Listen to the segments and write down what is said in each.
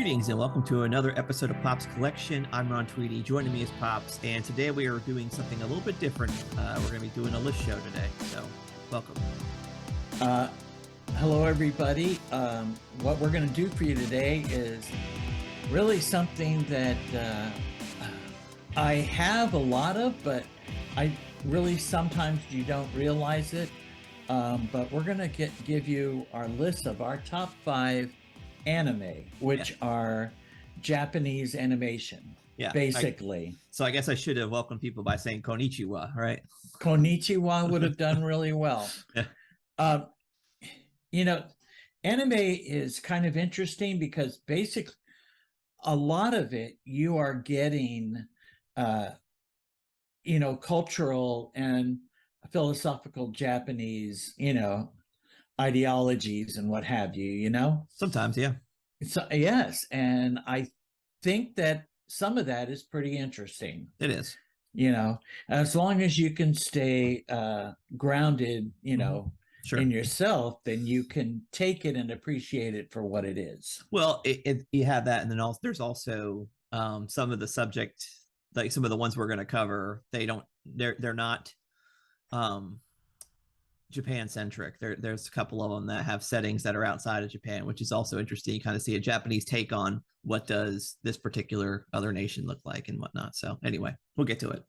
Greetings and welcome to another episode of Pop's Collection. I'm Ron Tweedy. Joining me is Pops, and today we are doing something a little bit different. We're going to be doing a list show today, so welcome. Uh, Hello, everybody. What we're going to do for you today is really something that I have a lot of, but I really sometimes you don't realize it. But we're going to give you our list of our top 5 anime, which are Japanese animation, basically. So I guess I should have welcomed people by saying konnichiwa, right? Konnichiwa would have done really well. Yeah. You know, anime is kind of interesting because basically a lot of it you are getting, cultural and philosophical Japanese, ideologies and what have you, Sometimes, yeah. So, yes. And I think that some of that is pretty interesting. It is. As long as you can stay grounded, Sure. in yourself, then you can take it and appreciate it for what it is. Well, you have that, and then also there's also some of the subject, like some of the ones we're going to cover. They're not Japan centric. There's a couple of them that have settings that are outside of Japan, which is also interesting. You kind of see a Japanese take on what does this particular other nation look like and whatnot. So anyway, we'll get to it.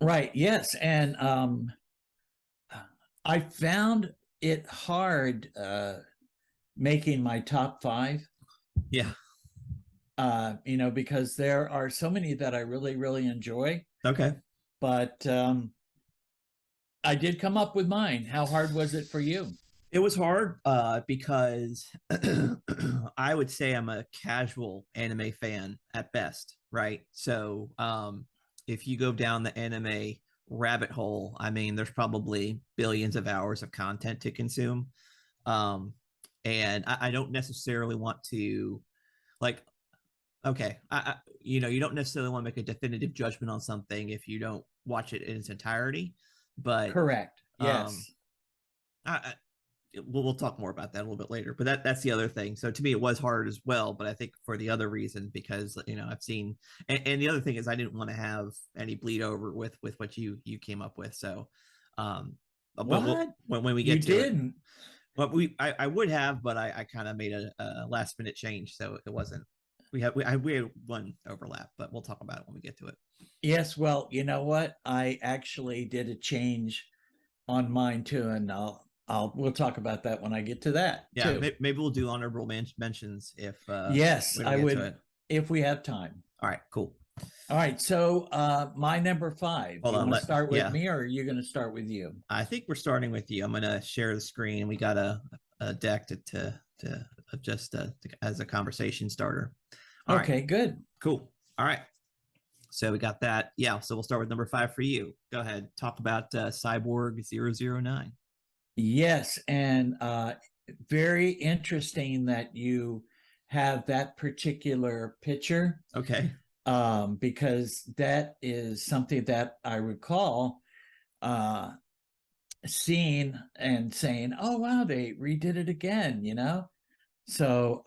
Right. Yes. And I found it hard making my top 5. Yeah. Because there are so many that I really, really enjoy. Okay. But I did come up with mine. How hard was it for you? It was hard because I would say I'm a casual anime fan at best, right? So if you go down the anime rabbit hole, I mean, there's probably billions of hours of content to consume. And I don't necessarily want to, like, okay, you don't necessarily want to make a definitive judgment on something if you don't watch it in its entirety. But correct. Yes. We'll talk more about that a little bit later. But that's the other thing. So to me, it was hard as well. But I think for the other reason, because I've seen, and the other thing is I didn't want to have any bleed over with what you came up with. So, what? When we get you to didn't. It, well, I would have, but I kind of made a last minute change, so it wasn't. We had one overlap, but we'll talk about it when we get to it. Yes, well, you know what? I actually did a change on mine too, and we'll talk about that when I get to that. Yeah, too. Maybe we'll do honorable mentions if yes, I would if we have time. All right, cool. All right, so my number 5. Hold you on, want to start with me, or are you going to start with you? I think we're starting with you. I'm going to share the screen. We got a deck to just as a conversation starter. All okay, right. Good. Cool. All right. So we got that. Yeah. So we'll start with number 5 for you. Go ahead. Talk about Cyborg 009. Yes. And very interesting that you have that particular picture. Okay. Because that is something that I recall seeing and saying, oh, wow, they redid it again, So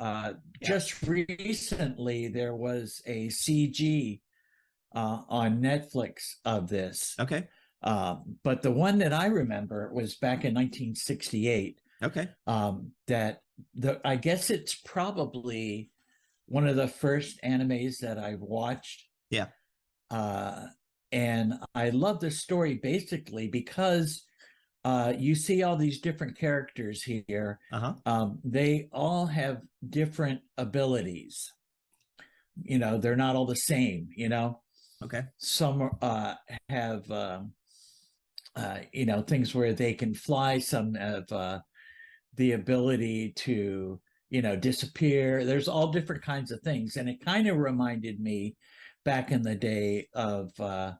just recently, there was a CG on Netflix of this. Okay. But the one that I remember was back in 1968. Okay. I guess it's probably one of the first animes that I've watched. Yeah. And I love the story basically because you see all these different characters here. They all have different abilities. They're not all the same, Okay. Some have, things where they can fly. Some have the ability to, disappear. There's all different kinds of things. And it kind of reminded me back in the day of a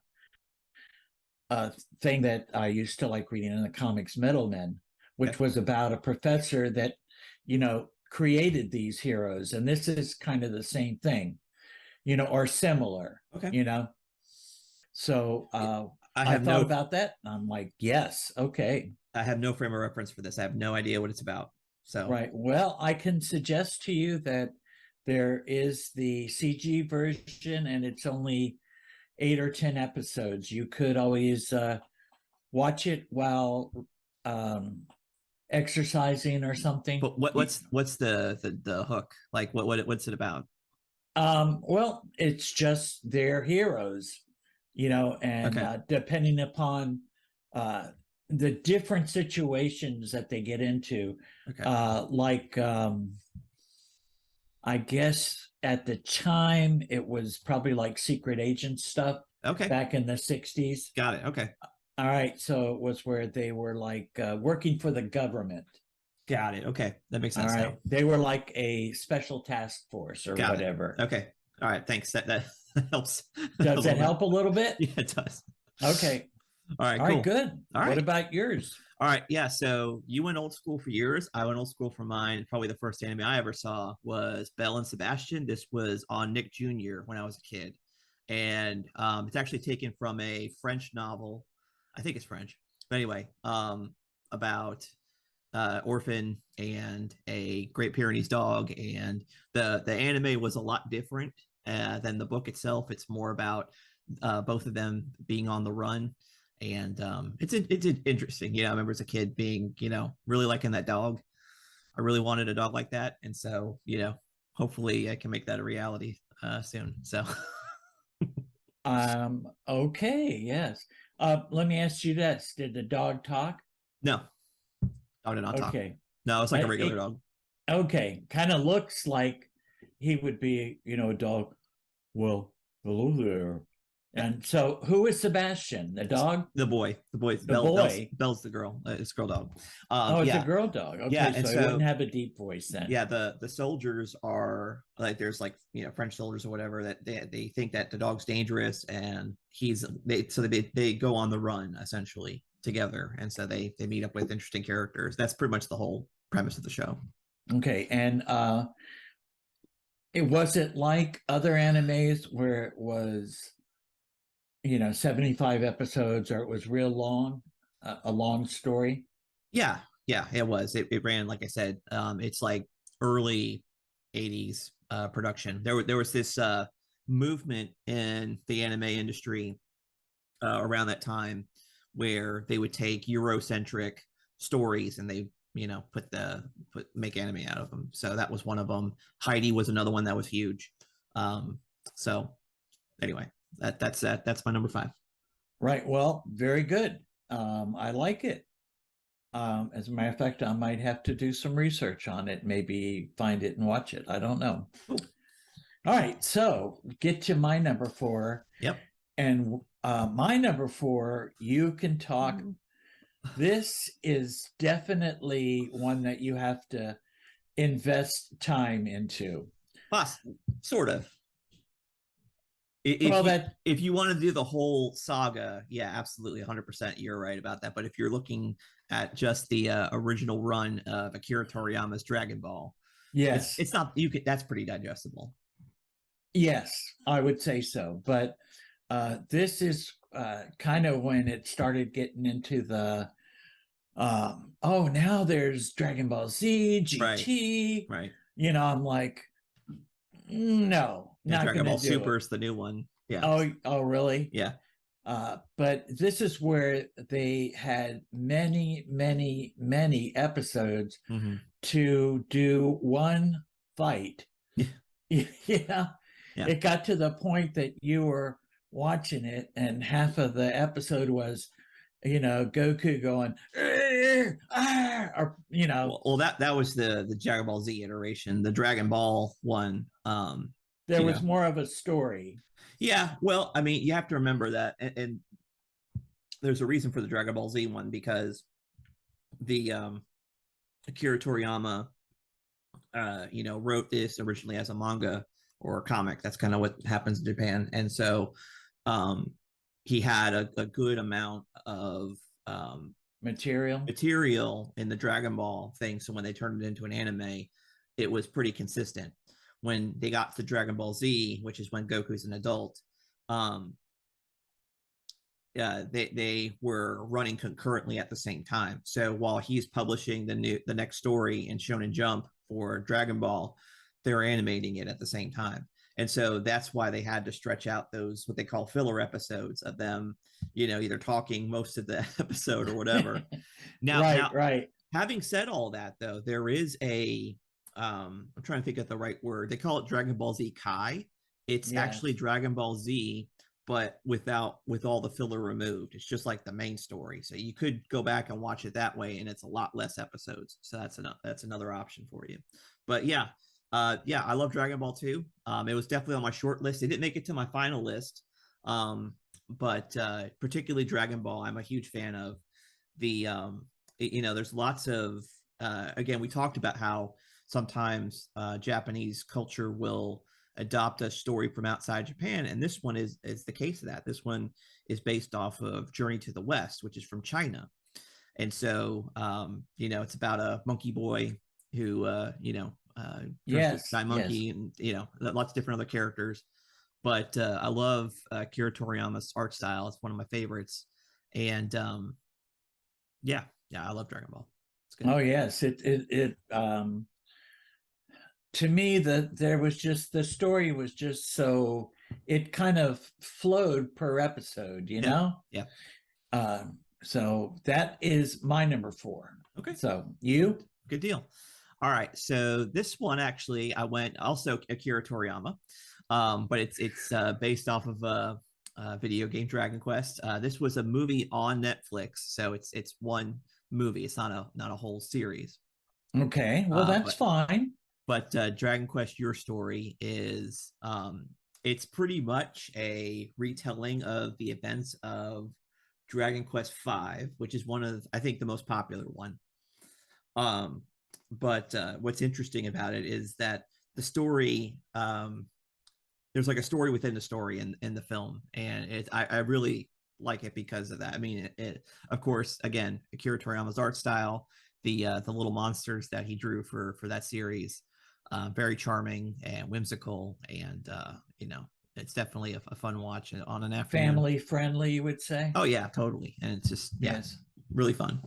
thing that I used to like reading in the comics, Metal Men, which was about a professor that, created these heroes. And this is kind of the same thing, or similar, okay. So I thought about that. And I'm like, yes, okay. I have no frame of reference for this. I have no idea what it's about. So right. Well, I can suggest to you that there is the CG version, and it's only 8 or 10 episodes. You could always watch it while exercising or something. But what's the hook? Like what's it about? Well, it's just their heroes, and Okay. depending upon uh, the different situations that they get into, Okay. like I guess at the time it was probably like secret agent stuff Okay. back in the 60s. Got it. Okay. All right, so it was where they were like working for the government. Got it. Okay. That makes All sense right, now. they were like a special task force or Got it. whatever. Okay. All right. Thanks. That helps a Does little that bit. help a little bit? Yeah, it does. Okay. All right, All right, cool. good. All What right. about yours? All right. Yeah. So you went old school for yours. I went old school for mine. Probably the first anime I ever saw was Belle and Sebastian. This was on Nick Jr. when I was a kid. And it's actually taken from a French novel. I think it's French. But anyway, about orphan and a Great Pyrenees dog. And the anime was a lot different than the book itself. It's more about both of them being on the run, and it's interesting. I remember as a kid being really liking that dog. I really wanted a dog like that, and so hopefully I can make that a reality soon. So Okay, yes. Let me ask you this. Did the dog talk? no, dog did not talk. Okay. No, it's like a regular dog. Okay. Kind of looks like he would be, a dog. Well, hello there. And so who is Sebastian? The dog? The boy, The boy. Belle's the girl. It's girl dog. Oh, it's Yeah, a girl dog. yeah, Okay, and so he wouldn't have a deep voice then. yeah, the soldiers are like, there's like French soldiers or whatever, that they think that the dog's dangerous, and they go on the run essentially together, and so they meet up with interesting characters. That's pretty much the whole premise of the show. Okay, and it wasn't like other animes where it was 75 episodes, or it was real long, a long story. Yeah, yeah, it was. It ran, like I said, it's like early 80s production. There was this movement in the anime industry around that time where they would take Eurocentric stories and they make anime out of them. So that was one of them. Heidi was another one that was huge. So anyway, that's my number 5. Right. Well, very good. I like it. As a matter of fact, I might have to do some research on it, maybe find it and watch it. I don't know. Cool. All right, so get to my number 4. Yep. And my number 4, you can talk. This is definitely one that you have to invest time into. Sort of. If you want to do the whole saga, yeah, absolutely, 100%, you're right about that. But if you're looking at just the original run of Akira Toriyama's Dragon Ball, yes, it's not, that's pretty digestible. Yes, I would say so. But this is kind of when it started getting into the now there's Dragon Ball Z, GT. Right. I'm like, no, not Dragon Ball Super is the new one. Yeah. Oh, really? Yeah. But this is where they had many, many, many episodes to do one fight. Yeah. It got to the point that you were watching it, and half of the episode was, Goku going, or Well, that was the Dragon Ball Z iteration. The Dragon Ball one. There was more of a story. Yeah, well, I mean, you have to remember that, and there's a reason for the Dragon Ball Z one, because the Akira Toriyama, wrote this originally as a manga or a comic. That's kind of what happens in Japan, and so he had a good amount of material in the Dragon Ball thing. So when they turned it into an anime, it was pretty consistent. When they got to Dragon Ball Z, which is when Goku's an adult, they were running concurrently at the same time. So while he's publishing the next story in Shonen Jump for Dragon Ball, they're animating it at the same time. And so that's why they had to stretch out those what they call filler episodes of them, either talking most of the episode or whatever. Now, Right, right. having said all that, though, there is a I'm trying to think of the right word. They call it Dragon Ball Z Kai. It's actually Yes. Dragon Ball Z, but with all the filler removed. It's just like the main story. So you could go back and watch it that way, and it's a lot less episodes. So that's another option for you. But yeah, yeah, I love Dragon Ball 2. It was definitely on my short list. It didn't make it to my final list. But particularly Dragon Ball, I'm a huge fan of the there's lots of again, we talked about how sometimes Japanese culture will adopt a story from outside Japan, and this one is the case of that. This one is based off of Journey to the West, which is from China, and so it's about a monkey boy who turns to a Yes, sky yes. monkey, and lots of different other characters. But I love Kira Toriyama's art style. It's one of my favorites, and yeah, I love Dragon Ball. It's good. Oh yes, it to me there was just the story was just so it kind of flowed per episode, you Yeah, know. yeah. So that is my number four. Okay, So you? good deal. All right, so this one actually, I went also Akira Toriyama, but it's based off of a video game, Dragon Quest. This was a movie on Netflix, so it's one movie. It's not a whole series. Okay, well Uh, that's but fine. but Dragon Quest Your Story is it's pretty much a retelling of the events of Dragon Quest V, which is one of I think the most popular one. Um, but what's interesting about it is that the story there's like a story within the story in the film, and I really like it because of that. I mean, of course, again, Akira Toriyama's art style, the little monsters that he drew for that series, very charming and whimsical, and it's definitely a fun watch on an afternoon. Family friendly, you would say? Oh yeah, totally, and it's just Yes. really fun.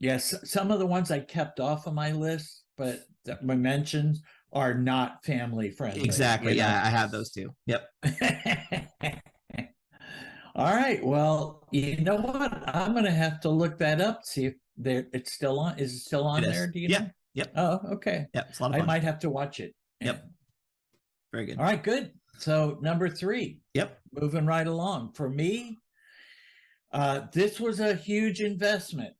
Yes, some of the ones I kept off of my list, but that we mentioned are not family friendly, Exactly, yeah, I have those too. Yep, All right. Well, you know what? I'm going to have to look that up, see if it's still on. Is it still it on is. there? Do you Yeah, know? yep, Oh, okay. yep. It's a lot of I fun. might have to watch it. Yep, very good. All right, good. So number three, Yep. moving right along. For me, this was a huge investment.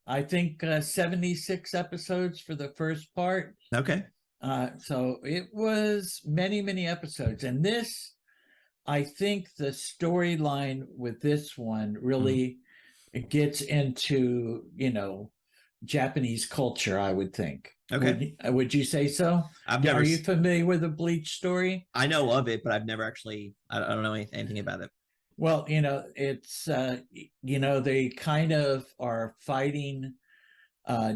I think 76 episodes for the first part. Okay. So it was many, many episodes. And this, I think the storyline with this one really it gets into, Japanese culture, I would think. Okay. Would you say so? I've never. Are you familiar with the Bleach story? I know of it, but I've never actually. I don't know anything about it. Well, it's they kind of are fighting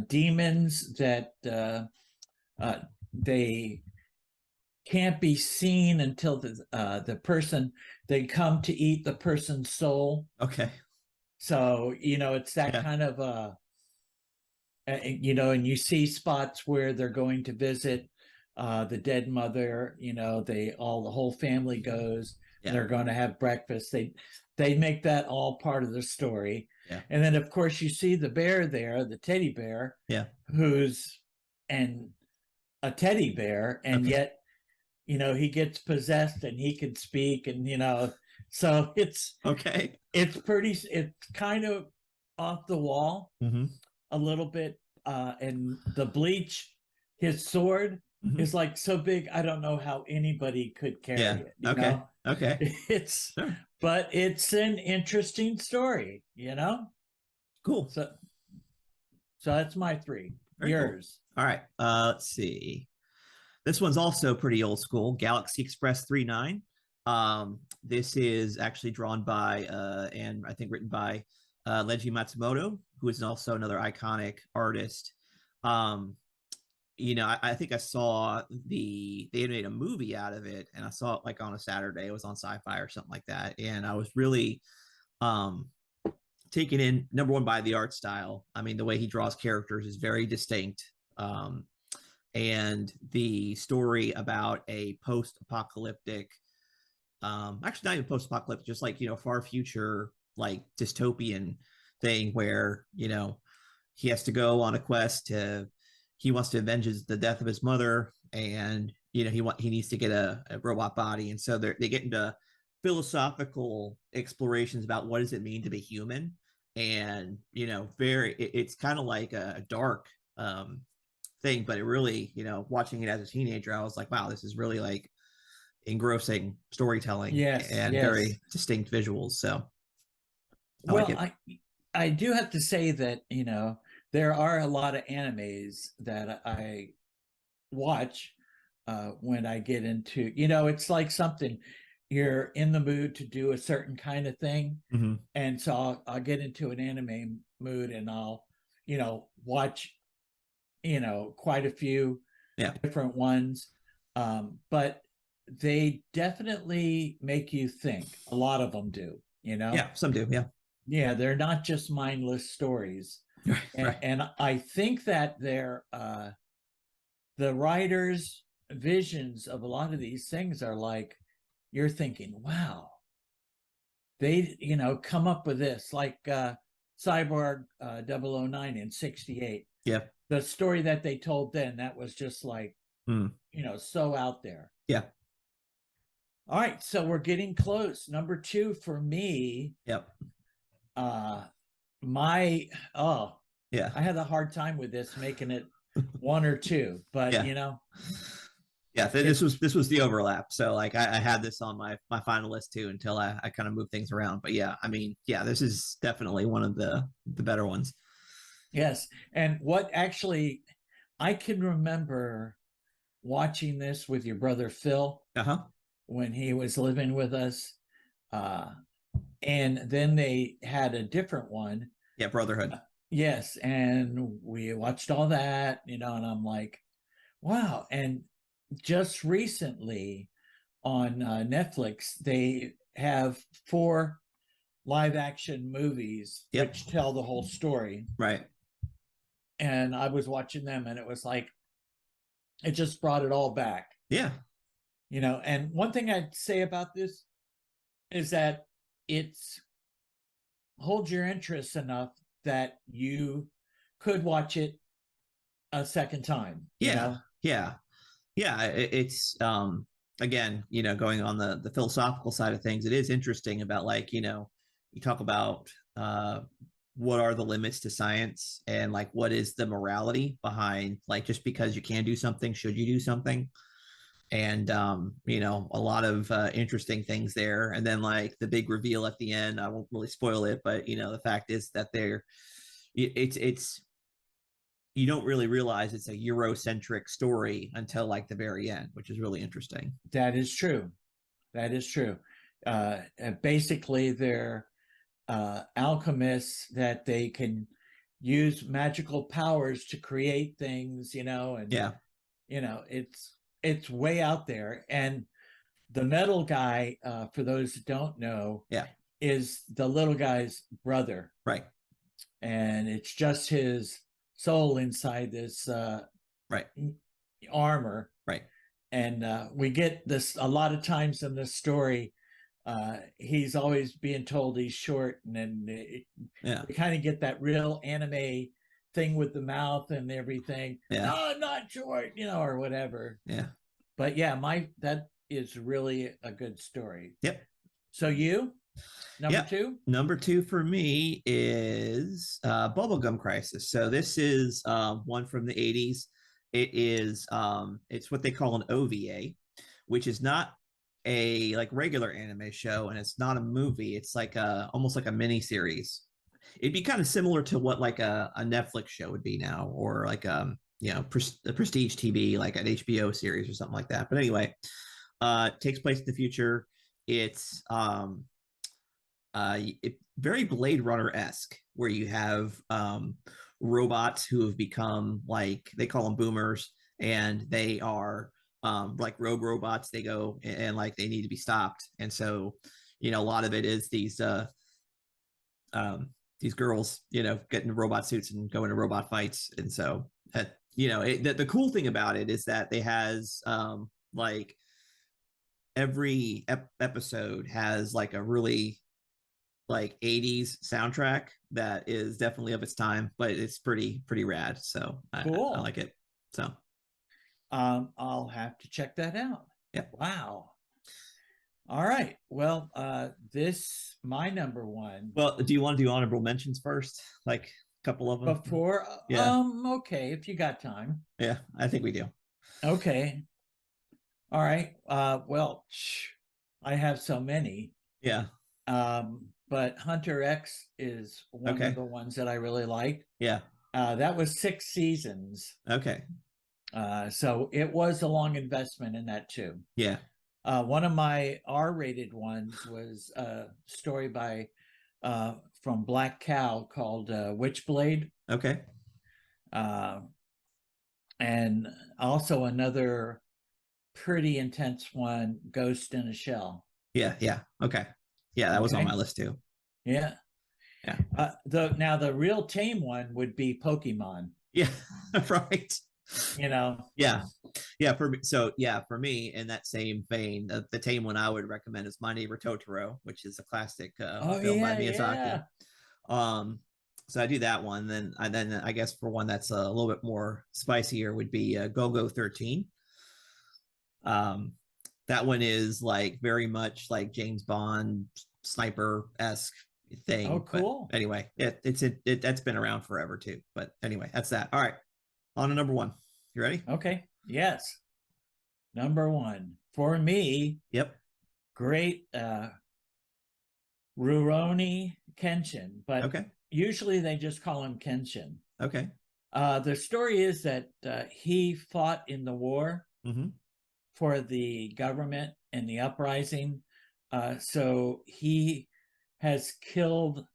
demons that they can't be seen until the person they come to eat the person's soul. Okay. So it's that kind of and you see spots where they're going to visit the dead mother. The whole family goes. Yeah. And they're going to have breakfast. They make that all part of the story. Yeah. And then of course you see the bear there, the teddy bear. Yeah. Who's a teddy bear, and yet he gets possessed and he can speak, and so it's okay. It's kind of off the wall a little bit. And the Bleach, his sword is like so big, I don't know how anybody could carry it. Okay. But it's an interesting story, Cool. So that's my three. Very Yours. Cool. All right. Let's see. This one's also pretty old school. Galaxy Express 39. This is actually drawn by and I think written by Leiji Matsumoto, who is also another iconic artist. I think I saw they made a movie out of it, and I saw it like on a Saturday. It was on Sci-Fi or something like that, and I was really taken in, number one, by the art style. I mean, the way he draws characters is very distinct. and the story about a post-apocalyptic, actually not even post-apocalyptic, just like, far future, like dystopian thing where, he has to go on a quest to, he wants to avenge the death of his mother, and he needs to get a robot body, and so they get into philosophical explorations about what does it mean to be human, and it's kind of like a dark thing, but it really, watching it as a teenager, I was like, wow, this is really like engrossing storytelling Yes, and yes. very distinct visuals. So I like Well, it. I do have to say that, there are a lot of animes that I watch when I get into, it's like something you're in the mood to do a certain kind of thing. Mm-hmm. And so I'll get into an anime mood and I'll, watch, quite a few Yeah. different ones. But they definitely make you think. A lot of them do, Yeah. Some do. Yeah. Yeah, they're not just mindless stories. Right. And, Right. and I think that they're the writers' visions of a lot of these things are like, you're thinking, wow, they, come up with this, like Cyborg 009 in 68. Yeah. The story that they told then, that was just like, Mm. so out there. Yeah. All right, so we're getting close. Number two for me, Yep. uh my oh, Yeah. I had a hard time with this making it one or two, but Yeah. Yeah, it this was the overlap. So like I had this on my final list too until I kind of moved things around. But yeah, I mean, yeah, this is definitely one of the better ones. yes. And what actually I can remember watching this with your brother Phil Uh-huh. when he was living with us. Uh, and then they had a different one. Yeah, Brotherhood. Yes. And we watched all that, and I'm like, wow. And just recently on Netflix, they have 4 live action movies Yep. which tell the whole story. Right. And I was watching them and it was like, it just brought it all back, Yeah. And one thing I'd say about this is that it's holds your interest enough that you could watch it a second time, Yeah. Yeah. Yeah. It's again, going on the philosophical side of things, it is interesting about like, you talk about what are the limits to science, and like what is the morality behind, like, just because you can do something, should you do something? And a lot of interesting things there, and then like the big reveal at the end, I won't really spoil it, but the fact is that it's you don't really realize it's a Eurocentric story until like the very end, which is really interesting. That is true. That is true. Basically, they're alchemists that they can use magical powers to create things, and Yeah. it's way out there. And the metal guy, for those who don't know, Yeah. is the little guy's brother, Right. and it's just his soul inside this Right. armor. Right. And we get this a lot of times in this story. He's always being told he's short, and then Yeah. we kind of get that real anime thing with the mouth and everything. Yeah. No, I'm not short, or whatever. Yeah. But yeah, that is really a good story. Yep. So number Yep. two? Number two for me is Bubblegum Crisis. So this is one from the 80s. It is it's what they call an OVA, which is not a like regular anime show, and it's not a movie. It's like almost like a mini series. It'd be kind of similar to what like a Netflix show would be now, or like a prestige TV, like an HBO series or something like that. But anyway, it takes place in the future. It's very Blade Runner esque, where you have robots who have become, like, they call them boomers, and they are like rogue robots. They go and like they need to be stopped, and so a lot of it is these girls, get in robot suits and go into robot fights, and so the cool thing about it is that they has like every episode has like a really like 80s soundtrack that is definitely of its time, but it's pretty rad. So I Cool. like it. So I'll have to check that out. yeah. Wow. All right. Well, this my number one. Well, do you want to do honorable mentions first? Like a couple of them? Before, Yeah. okay, if you got time. Yeah, I think we do. Okay. All right. Well, I have so many. Yeah. But Hunter X is one of Okay. the ones that I really liked. Yeah. That was 6 seasons. Okay. So it was a long investment in that too. Yeah. One of my R-rated ones was a story by from Black Cow called Witchblade, Okay. uh, and also another pretty intense one, Ghost in a Shell. Yeah. Yeah. Okay. Yeah, that was on Okay, my list too. yeah. Yeah. The real tame one would be Pokemon. Yeah. Right. You know. Yeah. Yeah. For me, in that same vein, the tame one I would recommend is My Neighbor Totoro, which is a classic Oh film by yeah, Miyazaki. yeah. Um, so I do that one. Then I guess for one that's a little bit more spicier would be Go 13. Um, that one is like very much like James Bond sniper esque Oh, thing. But cool. anyway, that's been around forever too. But anyway, that's that. All right, on to number one. You ready? Okay. Yes. Number one for me. Yep. Great Rurouni Kenshin, but Okay. usually they just call him Kenshin. Okay. The story is that he fought in the war Mm-hmm. for the government and the uprising. So he has killed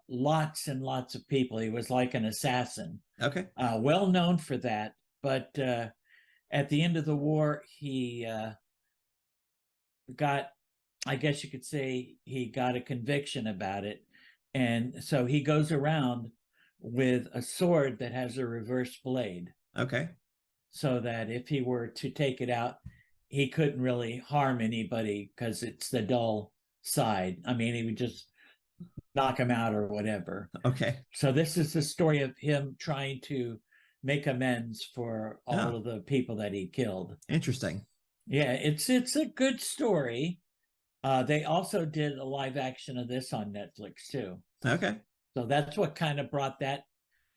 lots and lots of people. He was like an assassin, Okay. well known for that. But at the end of the war, he got, I guess you could say, he got a conviction about it. And so he goes around with a sword that has a reverse blade, Okay. so that if he were to take it out, he couldn't really harm anybody because it's the dull side. I mean, he would just knock him out or whatever. Okay. So this is the story of him trying to make amends for all Oh, of the people that he killed. interesting. Yeah, it's a good story. They also did a live action of this on Netflix too. Okay. So that's what kind of brought that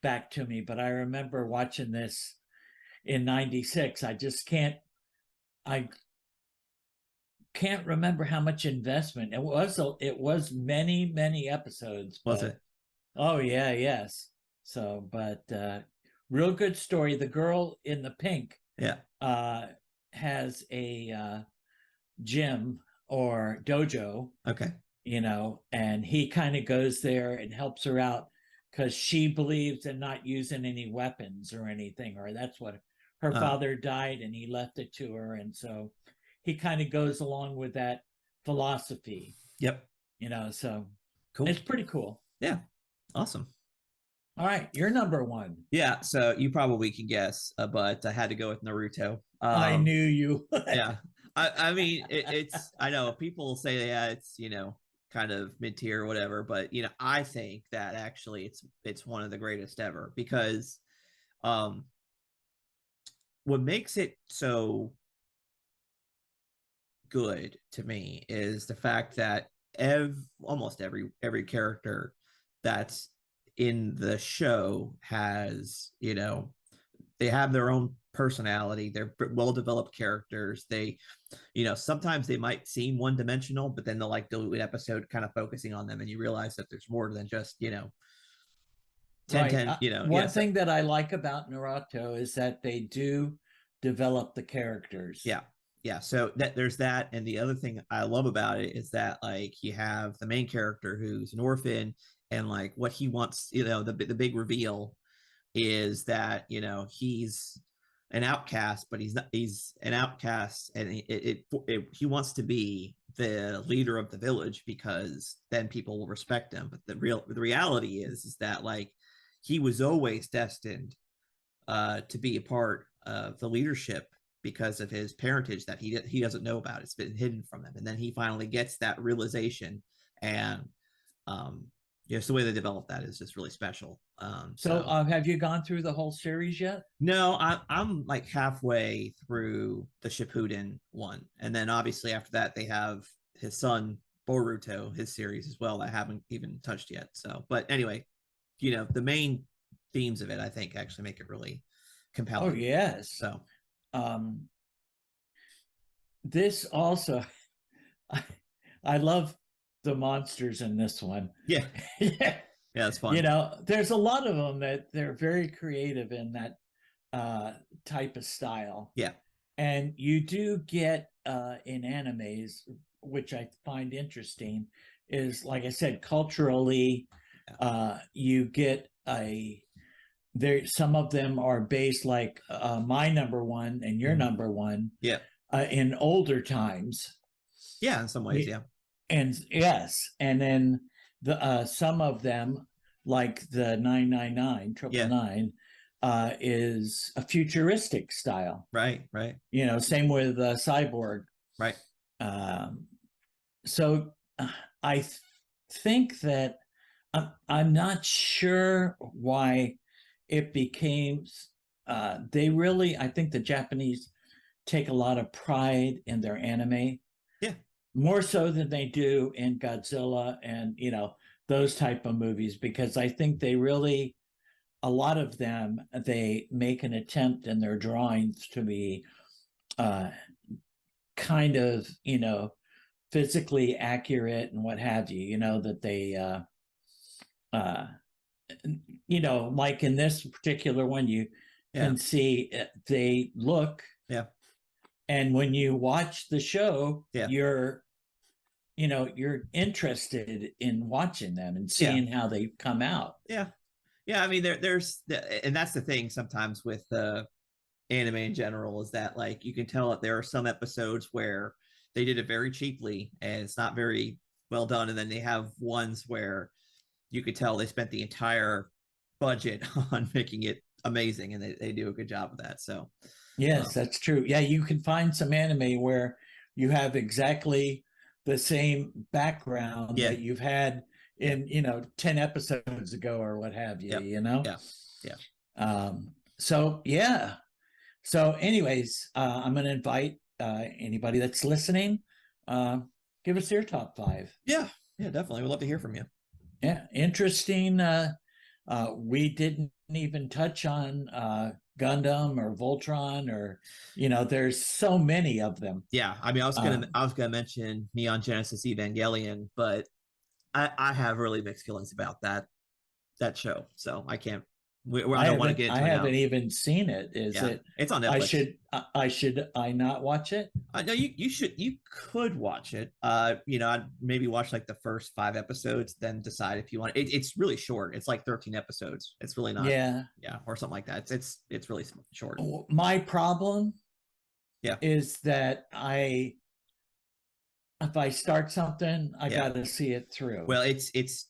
back to me. But I remember watching this in '96. I can't remember how much investment it was. It was many episodes, Was but it? oh yeah, yes. So, but real good story. The girl in the pink Yeah. uh, has a gym or dojo, Okay. and he kind of goes there and helps her out because she believes in not using any weapons or anything, or that's what her Uh, father died and he left it to her. And so he kind of goes along with that philosophy, yep. so Cool. it's pretty cool. Yeah. Awesome. All right, you're number one. Yeah. So you probably can guess, but I had to go with Naruto. I knew you would. Yeah. I mean, it's, I know people say, yeah, it's, kind of mid tier or whatever, but, I think that actually it's one of the greatest ever because, um, what makes it so good to me is the fact that almost every character that's in the show has, they have their own personality. They're well developed characters. They, sometimes they might seem one dimensional, but then they'll like do an episode kind of focusing on them, and you realize that there's more than just 10 Right. 10. One Yes. thing that I like about Naruto is that they do develop the characters. Yeah. Yeah. So there's that. And the other thing I love about it is that like you have the main character who's an orphan, and like what he wants, the big reveal is that, he's an outcast, but he's an outcast, and he wants to be the leader of the village because then people will respect him. But the reality is that like he was always destined to be a part of the leadership because of his parentage that he doesn't know about. It's been hidden from him, and then he finally gets that realization. And so the way they develop that is just really special. So, have you gone through the whole series yet? No, I'm like halfway through the Shippuden one, and then obviously after that they have his son Boruto, his series as well, that I haven't even touched yet. So, but anyway, the main themes of it, I think, actually make it really compelling. Oh, yes. So, this also, I love the monsters in this one. Yeah. Yeah. Yeah, that's fun. There's a lot of them that they're very creative in that type of style. Yeah. And you do get in animes, which I find interesting, is like I said, culturally, you get some of them are based like my number one and your number one. Yeah. In older times. Yeah, in some ways, yeah. And yes, and then the some of them, like the 999 999, is a futuristic style. Right. Same with Cyborg. Right. So I think that I'm not sure why it became. I think the Japanese take a lot of pride in their anime. Yeah. More so than they do in Godzilla and, those type of movies, because I think they really, a lot of them, they make an attempt in their drawings to be kind of, physically accurate and what have you, that they, like in this particular one, you can see they look. Yeah. And when you watch the show, yeah. you're interested in watching them and seeing how they come out. Yeah. Yeah. I mean, there's, and that's the thing sometimes with anime in general, is that like you can tell that there are some episodes where they did it very cheaply and it's not very well done. And then they have ones where you could tell they spent the entire budget on making it amazing, and they do a good job of that. So yes, that's true. Yeah, you can find some anime where you have exactly the same background that you've had in 10 episodes ago or what have you. So anyways, I'm going to invite anybody that's listening, give us your top 5. Yeah, definitely, we'd love to hear from you. Yeah, interesting. We didn't even touch on Gundam or Voltron, or there's so many of them. Yeah, I mean, I was gonna mention Neon Genesis Evangelion, but I have really mixed feelings about that show, so I can't. I don't want to get into it. I haven't even seen it. It's on Netflix. Should I not watch it? No, you should. You could watch it. I'd maybe watch like the first 5 episodes, then decide if you want. It's really short. It's like 13 episodes. It's really not. Yeah, or something like that. It's really short. My problem, is that if I start something, I got to see it through. Well, it's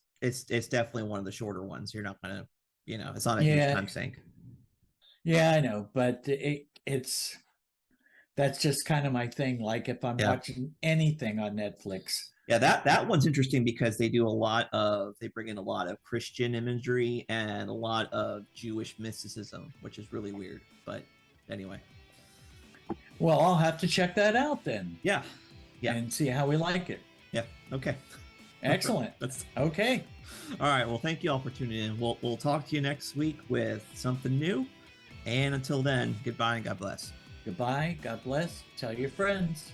definitely one of the shorter ones. You're not gonna. It's not a huge time sink. Yeah, I know, but that's just kind of my thing. Like if I'm watching anything on Netflix. Yeah, that one's interesting because they bring in a lot of Christian imagery and a lot of Jewish mysticism, which is really weird. But anyway. Well, I'll have to check that out then. Yeah. And see how we like it. Yeah. Okay. Excellent. Okay. All right. Well, thank you all for tuning in. We'll talk to you next week with something new. And until then, goodbye and God bless. Goodbye. God bless. Tell your friends.